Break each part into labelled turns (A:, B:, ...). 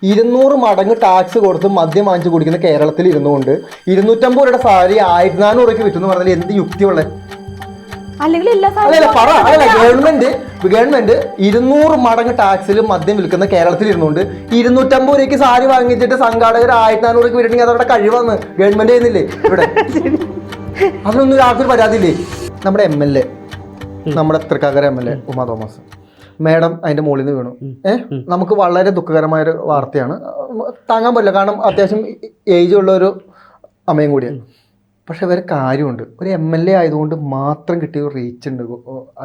A: 200 മടങ്ങ് ടാക്സ് കൊടുത്ത് മദ്യം വാങ്ങിച്ച് കുടിക്കുന്ന കേരളത്തിൽ ഇരുന്നുകൊണ്ട് 250 രൂപയുടെ സാരി 1400 രൂപയ്ക്ക് വിറ്റെന്ന് പറഞ്ഞാൽ എന്ത് യുക്തിയുള്ള? ഗവൺമെന്റ് 200 മടങ്ങ് ടാക്സിൽ മദ്യം വിൽക്കുന്ന കേരളത്തിൽ ഇരുന്നുകൊണ്ട് 250 രൂപയ്ക്ക് സാരി വാങ്ങിച്ചിട്ട് സംഘാടകർ 1400 രൂപയ്ക്ക് വിറ്റിട്ടുണ്ടെങ്കിൽ അതവിടെ കഴിവാന്ന് ഗവൺമെന്റ് ചെയ്യുന്നില്ലേ ഇവിടെ? അതിനൊന്നും ആർക്കൊരു പരാതിയില്ലേ? നമ്മുടെ MLA, നമ്മുടെ Thrikkakara MLA Uma Thomas madam അതിന്റെ മുകളിൽ നിന്ന് വീണു. നമുക്ക് വളരെ ദുഃഖകരമായൊരു വാർത്തയാണ്, താങ്ങാൻ പറ്റില്ല. കാരണം അത്യാവശ്യം ഏജ് ഉള്ള ഒരു അമ്മയും കൂടിയാണ്. പക്ഷെ വേറെ കാര്യമുണ്ട്, ഒരു MLA ആയതുകൊണ്ട് മാത്രം കിട്ടിയ ഒരു റീച്ച് ഉണ്ട്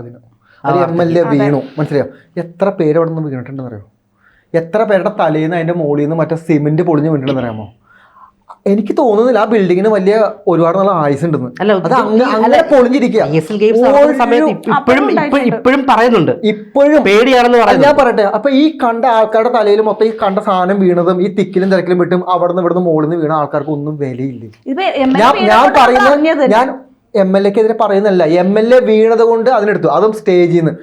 A: അതിന്. ഒരു MLA വീണു, മനസ്സിലായോ? എത്ര പേര് അവിടെ നിന്ന് വീണിട്ടുണ്ടെന്ന് അറിയാമോ? എത്ര പേരുടെ തലയിൽ നിന്ന് അതിന്റെ മുകളിൽ നിന്ന് മറ്റേ സിമെന്റ് പൊളിഞ്ഞ് വീണിട്ടുണ്ടെന്ന് അറിയാമോ? എനിക്ക് തോന്നുന്നില്ല ആ ബിൽഡിങ്ങിന് വലിയ ഒരുപാട് നല്ല ആയുസ് ഉണ്ടെന്ന്. അങ്ങനെ പൊളിഞ്ഞിരിക്കുക
B: ഇപ്പോഴും പറയുന്നുണ്ട്,
A: ഇപ്പോഴും പേടിയാണെന്ന് പറയാം. ഞാൻ പറയട്ടെ, അപ്പൊ ഈ കണ്ട ആൾക്കാരുടെ തലയിൽ മൊത്തം ഈ കണ്ട സാധനം വീണതും ഈ തിക്കിലും തിരക്കിലും വിട്ടും അവിടെ നിന്ന് ഇവിടുന്ന് മുകളിൽ നിന്ന് വീണ ആൾക്കാർക്ക് ഒന്നും വിലയില്ല. ഞാൻ പറയുന്നത്, ഞാൻ MLA-ക്കെതിരെ പറയുന്നല്ല, MLA വീണത് കൊണ്ട് അതിനെടുത്തു, അതും സ്റ്റേജിൽ നിന്ന്.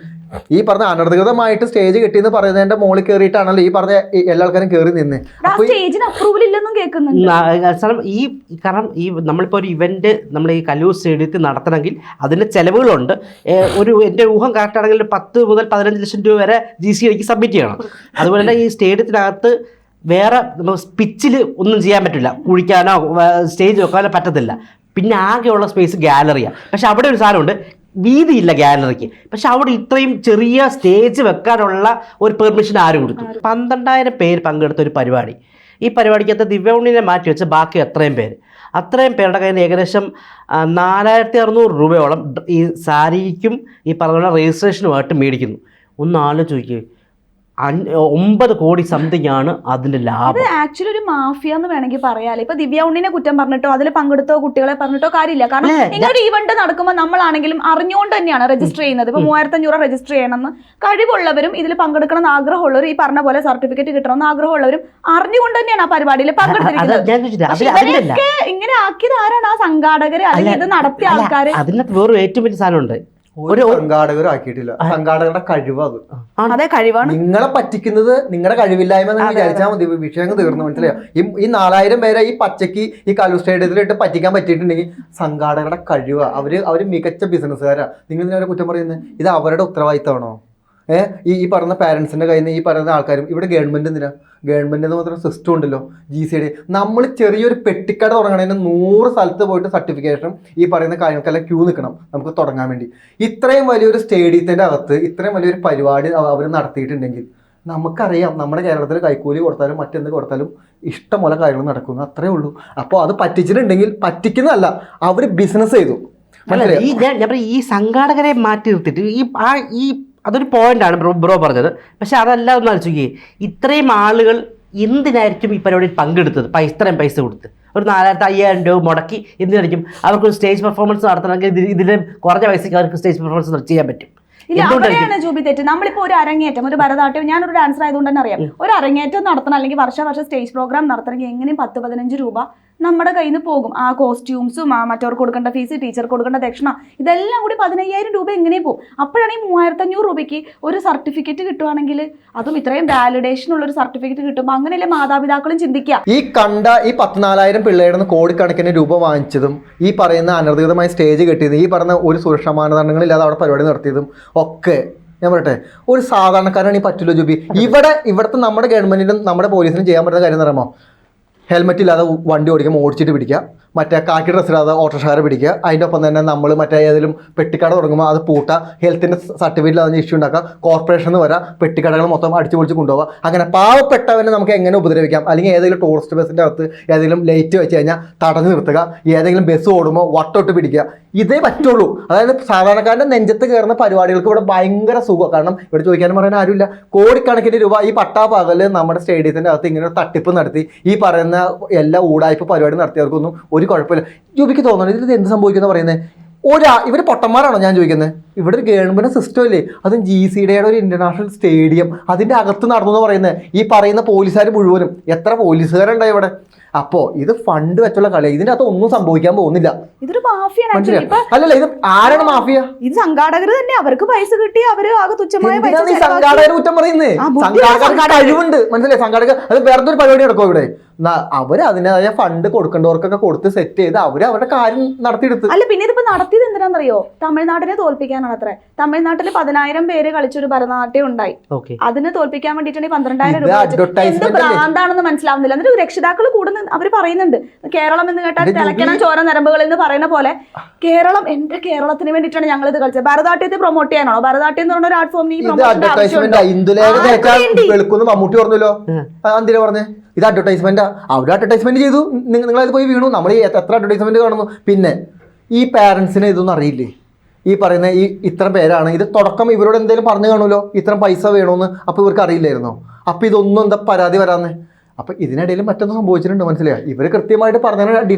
A: ഈ പറഞ്ഞ അനധികൃതമായിട്ട് സ്റ്റേജ് കെട്ടിയെന്ന് പറയുന്നതിന്റെ മുകളിൽ കയറിയിട്ടാണല്ലോ ഈ പറഞ്ഞ എല്ലാ ആൾക്കാരും കയറി നിന്ന്.
B: ഈ കാരണം ഈ നമ്മളിപ്പോൾ ഒരു ഇവന്റ് നമ്മൾ ഈ കലൂർ സ്റ്റേഡിയത്തിൽ നടത്തണമെങ്കിൽ അതിന്റെ ചെലവുകളുണ്ട്. എൻ്റെ ഊഹം കറക്റ്റ് ആണെങ്കിൽ 10 മുതൽ 15 ലക്ഷം രൂപ വരെ GCIക്ക് സബ്മിറ്റ് ചെയ്യണം. അതുപോലെ തന്നെ ഈ സ്റ്റേഡിയത്തിനകത്ത് വേറെ പിച്ചിൽ ഒന്നും ചെയ്യാൻ പറ്റില്ല, കുഴിക്കാനോ സ്റ്റേജ് വെക്കാനോ പറ്റത്തില്ല. പിന്നെ ആകെയുള്ള സ്പേസ് ഗാലറിയാണ്. പക്ഷെ അവിടെ ഒരു സാധനമുണ്ട്, വീതിയില്ല ഗാലറിക്ക്. പക്ഷെ അവിടെ ഇത്രയും ചെറിയ സ്റ്റേജ് വെക്കാനുള്ള ഒരു പെർമിഷൻ ആര് കൊടുത്തു? 12,000 പേര് പങ്കെടുത്ത ഒരു പരിപാടി. ഈ പരിപാടിക്കകത്ത് ദിവ്യൗണ്ണിനെ മാറ്റി വെച്ച് ബാക്കി അത്രയും പേരുടെ കയ്യിൽ നിന്ന് ഏകദേശം 4,600 രൂപയോളം ഈ സാരിക്കും ഈ പറഞ്ഞ രജിസ്ട്രേഷനുമായിട്ട് മേടിക്കുന്നു. ഒന്ന് ആലോചിച്ച് നോക്കിയേ, 9 കോടി സംതിങ് ആണ് അതിന്റെ ലാഭം.
C: ആക്ച്വലി ഒരു മാഫിയ എന്ന് വേണമെങ്കിൽ പറയാല്ലേ. ഇപ്പൊ ദിവ്യൗണ്ണിനെ കുറ്റം പറഞ്ഞിട്ടോ അതിൽ പങ്കെടുത്തോ കുട്ടികളെ പറഞ്ഞിട്ടോ കാര്യമില്ല. കാരണം ഇങ്ങനൊരു ഈവന്റ് നടക്കുമ്പോൾ നമ്മളാണെങ്കിലും അറിഞ്ഞുകൊണ്ട് തന്നെയാണ് രജിസ്റ്റർ ചെയ്യുന്നത്. ഇപ്പൊ 3,500 രജിസ്റ്റർ ചെയ്യണമെന്ന് കഴിവുള്ളവരും ഇതിൽ പങ്കെടുക്കണം എന്ന് ആഗ്രഹമുള്ളവരും, ഈ പറഞ്ഞ പോലെ സർട്ടിഫിക്കറ്റ് കിട്ടണമെന്ന് ആഗ്രഹമുള്ളവരും അറിഞ്ഞുകൊണ്ട് തന്നെയാണ് ആ പരിപാടിയിൽ പങ്കെടുത്തിരിക്കുന്നത്. ഇങ്ങനെ ആക്കിയത് ആരാണ്? ആ സംഘാടകര് അല്ലെങ്കിൽ ഇത് നടത്തിയ ആൾക്കാര്.
B: അതിനകത്ത് വേറെ ഏറ്റവും വലിയ സാധനമുണ്ട്,
A: ഒരു സംഘാടകരും ആക്കിയിട്ടില്ല. സംഘാടകരുടെ കഴിവ് അത്.
C: അതെ, കഴിവാണ്.
A: നിങ്ങളെ പറ്റിക്കുന്നത് നിങ്ങളുടെ കഴിവില്ലായ്മ എന്ന് വിചാരിച്ചാൽ മതി, വിഷയം തീർന്നു. മനസ്സിലായോ? ഈ 4,000 പേരെ ഈ പച്ചക്ക് ഈ കലൂർ സ്റ്റേഡിയത്തിലിട്ട് പറ്റിക്കാൻ പറ്റിയിട്ടുണ്ടെങ്കിൽ സംഘാടകരുടെ കഴിവാ. അവര് മികച്ച ബിസിനസ്സുകാരാ. നിങ്ങൾ ഇതിനെ കുറ്റം പറയുന്നത് ഇത് അവരുടെ ഉത്തരവാദിത്തമാണോ? ഈ പറഞ്ഞ പാരൻസിന്റെ കയ്യിൽ നിന്ന് ഈ പറയുന്ന ആൾക്കാരും ഇവിടെ ഗവൺമെന്റ് എന്തിനാ? ഗവൺമെന്റിന് മാത്രം സിസ്റ്റം ഉണ്ടല്ലോ, GCD. നമ്മൾ ചെറിയൊരു പെട്ടിക്കട തുടങ്ങണതിന് 100 സ്ഥലത്ത് പോയിട്ട് സർട്ടിഫിക്കേഷനും ഈ പറയുന്ന കാര്യങ്ങൾക്കെല്ലാം ക്യൂ നിൽക്കണം നമുക്ക് തുടങ്ങാൻ വേണ്ടി. ഇത്രയും വലിയൊരു സ്റ്റേഡിയത്തിന്റെ അകത്ത് ഇത്രയും വലിയൊരു പരിപാടി അവർ നടത്തിയിട്ടുണ്ടെങ്കിൽ നമുക്കറിയാം, നമ്മുടെ കേരളത്തിൽ കൈക്കൂലി കൊടുത്താലും മറ്റെന്ത് കൊടുത്താലും ഇഷ്ടംപോലെ കാര്യങ്ങൾ നടക്കുന്നു, അത്രേ ഉള്ളൂ. അപ്പോൾ അത് പറ്റിച്ചിട്ടുണ്ടെങ്കിൽ പറ്റിക്കുന്നതല്ല, അവർ ബിസിനസ് ചെയ്തു.
B: ഈ സംഘാടകരെ മാറ്റി നിർത്തിയിട്ട് ഈ അതൊരു പോയിന്റാണ് ബ്രോ പറഞ്ഞത്. പക്ഷെ അതല്ല ഒന്ന് ആലോചിക്കുകയെ, ഇത്രയും ആളുകൾ എന്തിനായിരിക്കും ഈ പരിപാടിയിൽ പങ്കെടുത്തത്? ഇത്രയും പൈസ കൊടുത്ത് ഒരു 4,500 രൂപ മുടക്കി എന്തിനായിരിക്കും? അവർക്കൊരു സ്റ്റേജ് പെർഫോമൻസ് നടത്തണമെങ്കിൽ ഇതിന് കുറഞ്ഞ പൈസക്ക് അവർക്ക് സ്റ്റേജ് പെർഫോമൻസ് ചെയ്യാൻ പറ്റും.
C: ഇല്ല, അവിടെയാണ് ജൂബി തെറ്റ്. നമ്മളിപ്പോൾ ഒരു അരങ്ങേറ്റം, ഒരു ഭരതനാട്യം, ഞാനൊരു ഡാൻസർ ആയതുകൊണ്ട് തന്നെ അറിയാം, ഒരു അരങ്ങേറ്റം നടത്തണം അല്ലെങ്കിൽ വർഷം സ്റ്റേജ് പ്രോഗ്രാം നടത്തണമെങ്കിൽ എങ്ങനെയും 10-15 രൂപ നമ്മുടെ കയ്യിൽ നിന്ന് പോകും. ആ കോസ്റ്റ്യൂംസും മറ്റവർക്ക് കൊടുക്കേണ്ട ഫീസ്, ടീച്ചർക്ക് കൊടുക്കേണ്ട ദക്ഷിണ, ഇതെല്ലാം കൂടി 15,000 രൂപ എങ്ങനെയും പോകും. അപ്പോഴാണ് ഈ 3,500 രൂപയ്ക്ക് ഒരു സർട്ടിഫിക്കറ്റ് കിട്ടുവാണെങ്കിൽ, അതും ഇത്രയും വാലിഡേഷൻ ഉള്ള ഒരു സർട്ടിഫിക്കറ്റ് കിട്ടുമ്പോൾ അങ്ങനെയല്ലേ മാതാപിതാക്കളും ചിന്തിക്കുക.
A: ഈ 14,000 പിള്ളേരുടെ കോടിക്കണക്കിന് രൂപ വാങ്ങിച്ചതും ഈ പറയുന്ന അനധികൃതമായി സ്റ്റേജ് കെട്ടിയതും ഈ പറഞ്ഞ ഒരു സുരക്ഷാ മാനദണ്ഡങ്ങളില്ലാതെ അവിടെ പരിപാടി നടത്തിയതും ഒക്കെ ഞാൻ പറയട്ടെ, ഒരു സാധാരണക്കാരാണ് ഈ പറ്റില്ല ജൂബി. ഇവിടുത്തെ നമ്മുടെ ഗവൺമെന്റിനും നമ്മുടെ പോലീസിനും ചെയ്യാൻ പറ്റുന്ന കാര്യം എന്ന് പറയുമ്പോൾ ഹെൽമെറ്റ് ഇല്ലാതെ വണ്ടി ഓടിച്ചിട്ട് പിടിക്കുക, മറ്റേ കാക്കി ഡ്രസ് ഇല്ലാതെ ഓട്ടോറിക്ഷക്കാരെ പിടിക്കുക, അതിൻ്റെ ഒപ്പം തന്നെ നമ്മൾ മറ്റേ ഏതെങ്കിലും പെട്ടിക്കട തുടങ്ങുമ്പോൾ അത് പൂട്ടുക, ഹെൽത്തിൻ്റെ സർട്ടിഫിക്കറ്റ് അതിന് ഇഷ്യൂ ഉണ്ടാക്കുക, കോർപ്പറേഷനിൽ നിന്ന് വരാം, പെട്ടിക്കടകൾ മൊത്തം അടിച്ചു പൊളിച്ച് കൊണ്ടുപോകുക. അങ്ങനെ പാവപ്പെട്ടവനെ നമുക്ക് എങ്ങനെ ഉപദ്രവിക്കാം? അല്ലെങ്കിൽ ഏതെങ്കിലും ടൂറിസ്റ്റ് ബസ്സിൻ്റെ അകത്ത് ഏതെങ്കിലും ലൈറ്റ് വെച്ച് കഴിഞ്ഞാൽ തടഞ്ഞു നിർത്തുക, ഏതെങ്കിലും ബസ് ഓടുമ്പോൾ വട്ടോട്ട് പിടിക്കുക, ഇതേ പറ്റുള്ളൂ. അതായത് സാധാരണക്കാരൻ്റെ നെഞ്ചത്ത് കയറുന്ന പരിപാടികൾക്ക് ഇവിടെ ഭയങ്കര സുഖം. കാരണം ഇവിടെ ചോദിക്കാനും പറയാൻ ആരുമില്ല. കോടിക്കണക്കിന് രൂപ ഈ പട്ടാപ്പകല് നമ്മുടെ സ്റ്റേഡിയത്തിൻ്റെ അകത്ത് ഇങ്ങനെ ഒരു തട്ടിപ്പ് നടത്തി ഈ പറയുന്ന എല്ലാ ഊടായ്പ പരിപാടി നടത്തിയവർക്കൊന്നും ഒരു കുഴപ്പമില്ല. ജൂബിക്ക് തോന്നുന്നു ഇത് എന്ത് സംഭവിക്കുന്ന പറയുന്നത്? ഇവർ പൊട്ടന്മാരാണോ ഞാൻ ചോദിക്കുന്നത്? ഇവിടെ ഒരു ഗവൺമെന്റ് സിസ്റ്റം ഇല്ലേ, അതും GCDയുടെ ഒരു ഇന്റർനാഷണൽ സ്റ്റേഡിയം, അതിന്റെ അകത്ത് നടന്നു എന്ന് പറയുന്നത്. ഈ പറയുന്ന പോലീസുകാർ മുഴുവനും എത്ര പോലീസുകാരുണ്ടായി ഇവിടെ. അപ്പോ ഇത് ഫണ്ട് വെച്ചുള്ള കളി, ഇതിന്റെ അകത്ത് ഒന്നും സംഭവിക്കാൻ പോകുന്നില്ല.
C: ഇതൊരു മാഫിയാണ് actually. ഇപ്പൊ
A: അല്ലല്ല, ഇത് ആരാണ് മാഫിയ?
C: ഇത് സംഘാടകർ തന്നെ, അവർക്ക് പൈസ കിട്ടി, അവര് ആകെ തുച്ഛമായ പൈസ
A: എന്തിനാണ് ഈ സംഘാടകർ കുറ്റം പറയുന്നത്? സംഘാടകർക്ക് കഴിവുണ്ട്, മനസ്സിലായി? സംഘാടകർ അത് വേറെ ഒരു പരിപാടി നടക്കും ഇവിടെ. അവര് അതിൻ്റെതായ ഫണ്ട് കൊടുക്കേണ്ടവർക്കൊക്കെ കൊടുത്ത് സെറ്റ് ചെയ്ത് അവര് അവരുടെ കാര്യം നടത്തിയെടുത്ത്.
C: അല്ല, പിന്നെ ഇതിപ്പോ നടത്തിയത് എന്തിനാണെന്നറിയോ? തമിഴ്നാടിനെ തോൽപ്പിക്കാനാണ് അത്ര. തമിഴ്നാട്ടിൽ 10,000 പേര് കളിച്ചൊരു ഭരതനാട്യം ഉണ്ടായി. അതിന് തോൽപ്പിക്കാൻ വേണ്ടിയിട്ടാണ് 12,000 രൂപ. എന്ത് ഭ്രാന്താണെന്ന് മനസ്സിലാവുന്നില്ല. എന്നിട്ട് രക്ഷിതാക്കൾ കൂടുന്ന അവര് പറയുന്നുണ്ട്, കേരളം എന്ന് കേട്ടാൽ തിളക്കണം ചോര നരമ്പുകൾ എന്ന് പറയുന്ന പോലെ കേരളം, എന്റെ കേരളത്തിന് വേണ്ടിയിട്ടാണ് ഞങ്ങൾ ഇത് കളിച്ചത്. ഭരതനാട്യത്തെ പ്രൊമോട്ട് ചെയ്യാനാണോ? ഭരതനാട്യം എന്ന് പറഞ്ഞ ഒരു ആർട്ട് ഫോമിന്
A: മമ്മൂട്ടി പറഞ്ഞല്ലോ, എന്തിനാ പറഞ്ഞേ? ഇത് അഡ്വർടൈസ്മെന്റാ. അവര് അഡ്വർടൈസ്മെന്റ് ചെയ്തു, നിങ്ങളത് പോയി വീണു. നമ്മൾ എത്ര അഡ്വർടൈസ്മെന്റ് കാണുന്നു. പിന്നെ ഈ പാരന്റ്സിനെ ഇതൊന്നും അറിയില്ലേ? ഈ പറയുന്ന ഈ ഇത്ര പേരാണ് ഇത് തുടക്കം ഇവരോട് എന്തെങ്കിലും പറഞ്ഞു കാണുമല്ലോ, ഇത്ര പൈസ വേണമെന്ന്. അപ്പൊ ഇവർക്ക് അറിയില്ലായിരുന്നോ? അപ്പൊ ഇതൊന്നും എന്താ പരാതി വരാന്ന്? അപ്പൊ ഇതിനിടയിൽ മറ്റൊന്നും സംഭവിച്ചിട്ടുണ്ട്, മനസ്സിലായോ? ഇവര് കൃത്യമായിട്ട് പറഞ്ഞ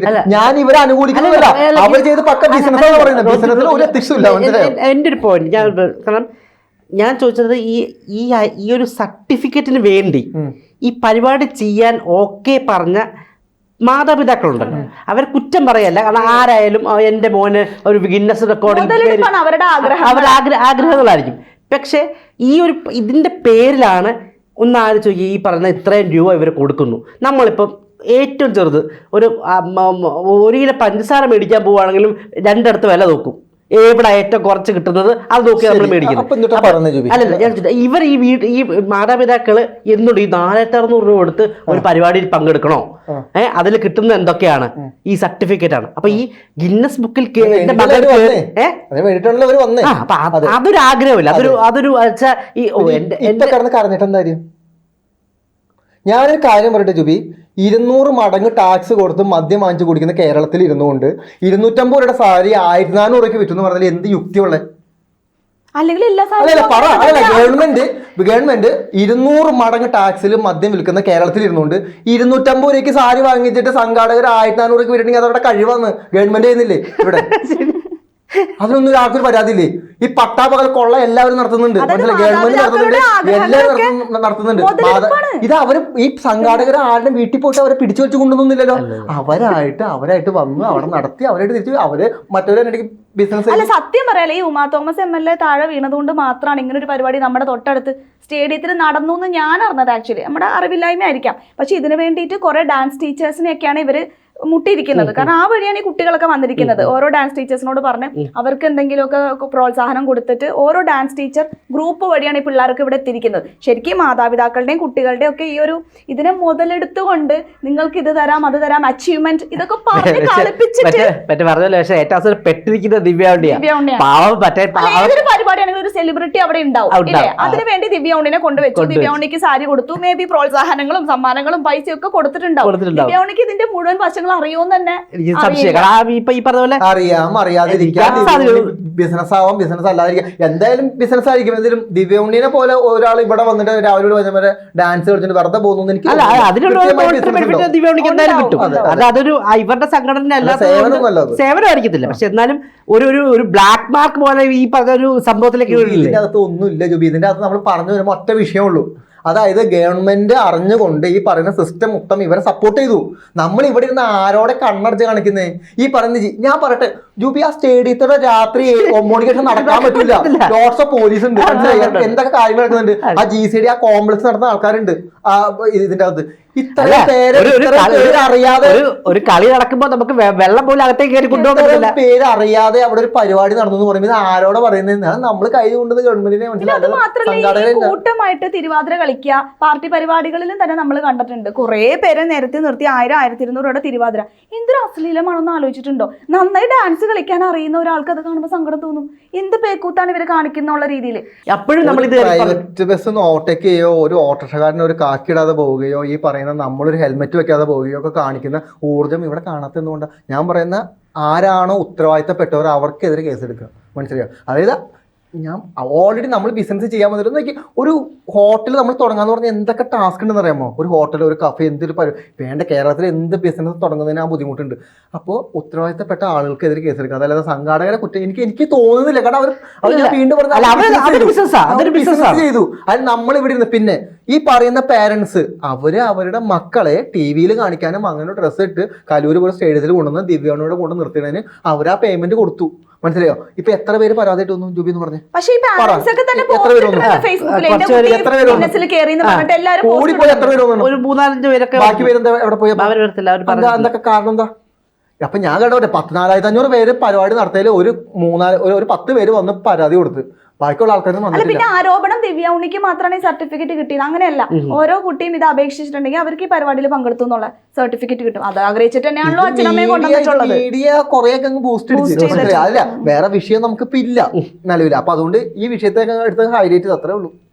A: ഞാൻ ഇവരെ അനുകൂലിക്കുന്നില്ല. അവർ ചെയ്ത് പക്ക ബിസിനസ് പറയുന്നത്, ബിസിനസ്സിൽ ഒരു എത്തിക്സില്ല, മനസ്സിലായോ?
B: എൻ്റെ ഒരു പോയിന്റ് കാരണം ഞാൻ ചോദിച്ചത് ഈ ഒരു സർട്ടിഫിക്കറ്റിന് വേണ്ടി ഈ പരിപാടി ചെയ്യാൻ ഓക്കെ പറഞ്ഞ മാതാപിതാക്കളുണ്ടല്ലോ, അവർ കുറ്റം പറയല്ല. കാരണം ആരായാലും എൻ്റെ മോന് ഒരു ഗിന്നസ് റെക്കോർഡിൽ
C: അവരുടെ
B: ആഗ്രഹങ്ങളായിരിക്കും. പക്ഷെ ഇതിൻ്റെ പേരിലാണ് ഒന്ന് ആലോചിച്ച് നോക്കി, ഈ പറയുന്ന ഇത്രയും രൂപ ഇവർ കൊടുക്കുന്നു. നമ്മളിപ്പം ഏറ്റവും ചെറുത് ഒരു 1 കിലോ പഞ്ചസാര മേടിക്കാൻ പോവുകയാണെങ്കിലും 2 ഇടത്ത് വില നോക്കും. എവിടെ ഏറ്റവും കുറച്ച് കിട്ടുന്നത് അത് നോക്കി നമ്മൾ മേടിക്കുന്നത്. അല്ലല്ല, ഞാൻ ഇവർ ഈ മാതാപിതാക്കള് എന്തുകൊണ്ട് ഈ 4,600 രൂപ കൊടുത്ത് ഒരു പരിപാടിയിൽ പങ്കെടുക്കണോ? അതിൽ കിട്ടുന്ന എന്തൊക്കെയാണ്? ഈ സർട്ടിഫിക്കറ്റ് ആണ്. അപ്പൊ ഈ ഗിന്നസ് ബുക്കിൽ അതൊരു ആഗ്രഹമില്ല. അതൊരു
A: കറഞ്ഞിട്ടെന്തായാലും ഞാനൊരു കാര്യം പറയട്ടെ ജുബി, 200 മടങ്ങ് ടാക്സ് കൊടുത്ത് മദ്യം വാങ്ങിച്ചു കുടിക്കുന്ന കേരളത്തിൽ ഇരുന്നുകൊണ്ട് 250 രൂപയുടെ സാരി 1,400 രൂപയ്ക്ക് വിറ്റു എന്ന് പറഞ്ഞാൽ എന്ത് യുക്തിയുള്ള? ഗവൺമെന്റ് 200 മടങ്ങ് ടാക്സിൽ മദ്യം വിൽക്കുന്ന കേരളത്തിൽ ഇരുന്നുകൊണ്ട് 250 രൂപയ്ക്ക് സാരി വാങ്ങിച്ചിട്ട് സംഘാടകർ 1,400 രൂപയ്ക്ക് വിറ്റണമെങ്കിൽ അതവരുടെ കഴിവാന്ന് ഗവൺമെന്റ് ചെയ്യുന്നില്ലേ ഇവിടെ? അതിനൊന്നും ആർക്കൊരു പരാതിയില്ലേ? ഈ പട്ടാപകൽ കൊള്ള എല്ലാവരും നടത്തുന്നുണ്ട്, ഗവൺമെന്റ് നടത്തുന്നുണ്ട്, എല്ലാവരും നടത്തുന്നുണ്ട്. ഇത് അവര് ഈ സംഘാടകർ ആരുടെ വീട്ടിൽ പോയിട്ട് അവരെ പിടിച്ചു വെച്ച് കൊണ്ടുവന്നില്ലല്ലോ. അവരായിട്ട് വന്നു, അവിടെ നടത്തി, അവരായിട്ട് തിരിച്ചു, അവര് മറ്റൊരു ബിസിനസ്.
C: അല്ല, സത്യം പറയാലേ, ഈ ഉമാ തോമസ് MLA താഴെ വീണതുകൊണ്ട് മാത്രമാണ് ഇങ്ങനെ ഒരു പരിപാടി നമ്മുടെ തൊട്ടടുത്ത് സ്റ്റേഡിയത്തിൽ നടന്നു എന്ന് ഞാൻ അറിഞ്ഞത്. ആക്ച്വലി നമ്മുടെ അറിവില്ലായ്മ ആയിരിക്കാം. പക്ഷെ ഇതിനു വേണ്ടിയിട്ട് കുറെ ഡാൻസ് ടീച്ചേഴ്സിനെയൊക്കെയാണ് ഇവര് മുട്ടിയിരിക്കുന്നത്. കാരണം ആ വഴിയാണ് ഈ കുട്ടികളൊക്കെ വന്നിരിക്കുന്നത്. ഓരോ ഡാൻസ് ടീച്ചേഴ്സിനോട് പറഞ്ഞ് അവർക്ക് എന്തെങ്കിലുമൊക്കെ പ്രോത്സാഹനം കൊടുത്തിട്ട് ഓരോ ഡാൻസ് ടീച്ചർ ഗ്രൂപ്പ് വഴിയാണ് ഈ പിള്ളേർക്ക് ഇവിടെ എത്തിയിരിക്കുന്നത്. ശരിക്കും മാതാപിതാക്കളുടെയും കുട്ടികളുടെയും ഒക്കെ ഈ ഒരു ഇതിനെ മുതലെടുത്തുകൊണ്ട് നിങ്ങൾക്ക് ഇത് തരാം, അത് തരാം, അച്ചീവ്മെന്റ് ഇതൊക്കെ പറഞ്ഞ് കളിപ്പിച്ചിട്ട് ഏതൊരു പരിപാടിയാണെങ്കിൽ ഒരു സെലിബ്രിറ്റി അവിടെ ഉണ്ടാവും. അതിനുവേണ്ടി ദിവ്യൗണിനെ കൊണ്ടുവച്ചു. ദിവ്യൗണിക്ക് സാരി കൊടുത്തു, മേ ബി പ്രോത്സാഹനങ്ങളും സമ്മാനങ്ങളും പൈസയും ഒക്കെ കൊടുത്തിട്ടുണ്ടാവും. ദിവ്യൗണിക്ക് ഇതിന്റെ മുഴുവൻ വശങ്ങൾ അറിയുമെന്ന് തന്നെ
A: അറിയാം, അറിയാതിരിക്കാം, ബിസിനസ് ആവാം, ബിസിനസ് അല്ലാതിരിക്കാം, എന്തായാലും ബിസിനസ് ആയിരിക്കും. എന്തെങ്കിലും ദിവ്യൗണ്ണിനെ പോലെ ഒരാൾ ഇവിടെ വന്നിട്ട് രാവിലെ വരെ ഡാൻസ് കളിച്ചിട്ട് വെറുതെ പോകുന്നു എനിക്ക്
B: അതൊരു ഇവരുടെ സംഘടന സേവനമായിരിക്കത്തില്ല. പക്ഷെ എന്നാലും ഒരു ബ്ലാക്ക് മാർക്ക് പോലെ ഈ പറഞ്ഞൊരു സംഭവത്തിലേക്ക്
A: ഇതിന്റെ അകത്ത് ഒന്നുമില്ല ജോബി. ഇതിന്റെ അകത്ത് നമ്മൾ പറഞ്ഞു വരുമ്പോൾ ഒറ്റ വിഷയമുള്ളൂ. അതായത് ഗവൺമെന്റ് അറിഞ്ഞുകൊണ്ട് ഈ പറയുന്ന സിസ്റ്റം മൊത്തം ഇവരെ സപ്പോർട്ട് ചെയ്തു. നമ്മൾ ഇവിടെ ഇരുന്ന് ആരോടെ കണ്ണടച്ച് കാണിക്കുന്നേ? ഈ പറയുന്ന ഞാൻ പറയട്ടെ ജൂബി, ആ സ്റ്റേഡിയത്തോടെ രാത്രി 9 മണിക്ക് ശേഷം നടക്കാൻ പറ്റില്ല. ലോട്ട്സ് ഓഫ് പോലീസ് ഉണ്ട്, എന്തൊക്കെ കാര്യങ്ങൾ നടക്കുന്നുണ്ട്. ആ GCD ആ കോംപ്ലക്സ് നടത്തുന്ന ആൾക്കാരുണ്ട് ഇതിന്റെ അകത്ത്.
B: ഒരു കളി നടക്കുമ്പോ നമുക്ക് വെള്ളം പോലും അകത്തേക്ക് കയറി കൊണ്ടുപോകുന്നില്ല.
A: പേര് അറിയാതെ അവിടെ ഒരു പരിപാടി നടന്നു എന്ന് പറയുമ്പോൾ ആരോടെ പറയുന്നത്? നമ്മൾ കൈ കൊണ്ടത് ഗവൺമെന്റിനെ
C: മനസ്സിലായി. കൂട്ടമായിട്ട് തിരുവാതിര കളിക്കുക, പാർട്ടി പരിപാടികളിലും തന്നെ നമ്മൾ കണ്ടിട്ടുണ്ട്. കുറെ പേരെ നിരത്തി നിർത്തി 1000, 1200 രൂപയുടെ തിരുവാതിര. എന്തൊരു അശ്ലീലമാണെന്ന് ആലോചിച്ചിട്ടുണ്ടോ? നന്നായി ഡാൻസ് കളിക്കാൻ അറിയുന്ന ഒരാൾക്ക് അത് കാണുമ്പോൾ സങ്കടം തോന്നും. എന്ത് പേക്കൂത്താണ് ഇവര് കാണിക്കുന്ന രീതിയിൽ.
B: അപ്പോഴും നമ്മൾ
A: പ്രൈവറ്റ് ബസ് ഒന്ന് ഓവർടേക്ക് ചെയ്യോ, ഒരു ഓട്ടോറിക്ഷക്കാരനെ ഒരു കാക്കിടാതെ പോവുകയോ, ഈ പറയുന്ന നമ്മളൊരു ഹെൽമെറ്റ് വെക്കാതെ പോവുകയോ ഒക്കെ കാണിക്കുന്ന ഊർജ്ജം ഇവിടെ കാണാത്തതുകൊണ്ട് ഞാൻ പറയുന്ന ആരാണോ ഉത്തരവാദിത്തപ്പെട്ടവർ അവർക്കെതിരെ കേസെടുക്കുക, മനസ്സിലായോ? അതായത് ഞാൻ ഓൾറെഡി നമ്മൾ ബിസിനസ് ചെയ്യാൻ വന്നിട്ട് നോക്കി ഒരു ഹോട്ടൽ നമ്മൾ തുടങ്ങാന്ന് പറഞ്ഞാൽ എന്തൊക്കെ ടാസ്ക് ഉണ്ടെന്ന് അറിയാമോ? ഒരു ഹോട്ടൽ, ഒരു കഫേ, എന്തൊരു വേണ്ട കേരളത്തിൽ എന്ത് ബിസിനസ് തുടങ്ങുന്നതിന് ആ ബുദ്ധിമുട്ടുണ്ട്. അപ്പോൾ ഉത്തരവാദിത്തപ്പെട്ട ആളുകൾക്കെതിരെ കേസെടുക്കുക, അതല്ലാതെ സംഘാടകരെ കുറ്റം എനിക്ക് തോന്നുന്നില്ല. കാരണം അവർ ഞാൻ വീണ്ടും ചെയ്തു. അത് നമ്മൾ ഇവിടെ ഇരുന്ന് പിന്നെ ഈ പറയുന്ന പേരൻസ് അവരുടെ മക്കളെ ടി വിയിൽ കാണിക്കാനും അങ്ങനെ ഡ്രസ്സ് ഇട്ട് കലൂര് പോലെ സ്റ്റേഡിയത്തിൽ കൊണ്ടുവന്ന് ദിവ്യാനോട് കൊണ്ട് നിർത്തിയതിന് അവർ ആ പേയ്മെന്റ് കൊടുത്തു. മനസ്സിലായോ? ഇപ്പൊ എത്ര പേര് പരാതിയിട്ട് വന്നു ജൂബി എന്ന് പറഞ്ഞു?
C: പക്ഷേ ഈ parents ഒക്കെ തന്നെ post ഇട്ടിട്ടുണ്ട് ഫേസ്ബുക്കിൽ. എന്റെ കുട്ടി ബിസിനസ്സിൽ കേറിയെന്ന് പറഞ്ഞിട്ട് എല്ലാവരും
A: കൂടിപ്പോയി എത്ര പേര് വന്നു?
B: ഒരു 3-4 പേരൊക്കെ.
A: ബാക്കി പേരെന്താ എവിടെ പോയി? എന്തൊക്കെ കാരണം എന്താ? അപ്പൊ ഞാൻ കേട്ടോട്ടെ 14,500 പേര് പരിപാടി നടത്തിയതിൽ ഒരു 10 പേര് വന്ന് പരാതി കൊടുത്ത്, ബാക്കിയുള്ള ആൾക്കാരൊന്നും
C: അല്ല.
A: വന്നിട്ടില്ല.
C: പിന്നെ ആരോപണം ദിവ്യ ഉണ്ണിക്ക് മാത്രമാണ് ഈ സർട്ടിഫിക്കറ്റ് കിട്ടിയത്, അങ്ങനെയല്ല. ഓരോ കുട്ടിയും ഇത് അപേക്ഷിച്ചിട്ടുണ്ടെങ്കിൽ അവർക്ക് ഈ പരിപാടിയിൽ പങ്കെടുത്തു എന്നുള്ള സർട്ടിഫിക്കറ്റ് കിട്ടും. അത് ആഗ്രഹിച്ചിട്ട് തന്നെയാണല്ലോ അച്ഛനമ്മയെ കൊണ്ടുവന്നിട്ടുള്ളത്.
A: മീഡിയ കുറെയൊക്കെ അങ്ങ് ബൂസ്റ്റ് അടിച്ചു. അല്ല, വേറെ വിഷയം നമുക്കിപ്പോ ഇല്ല നിലവിൽ. അപ്പൊ അതുകൊണ്ട് ഈ വിഷയത്തെ എടുത്ത് ഹൈലൈറ്റ് ചെയ്ത് അത്രേ ഉള്ളൂ.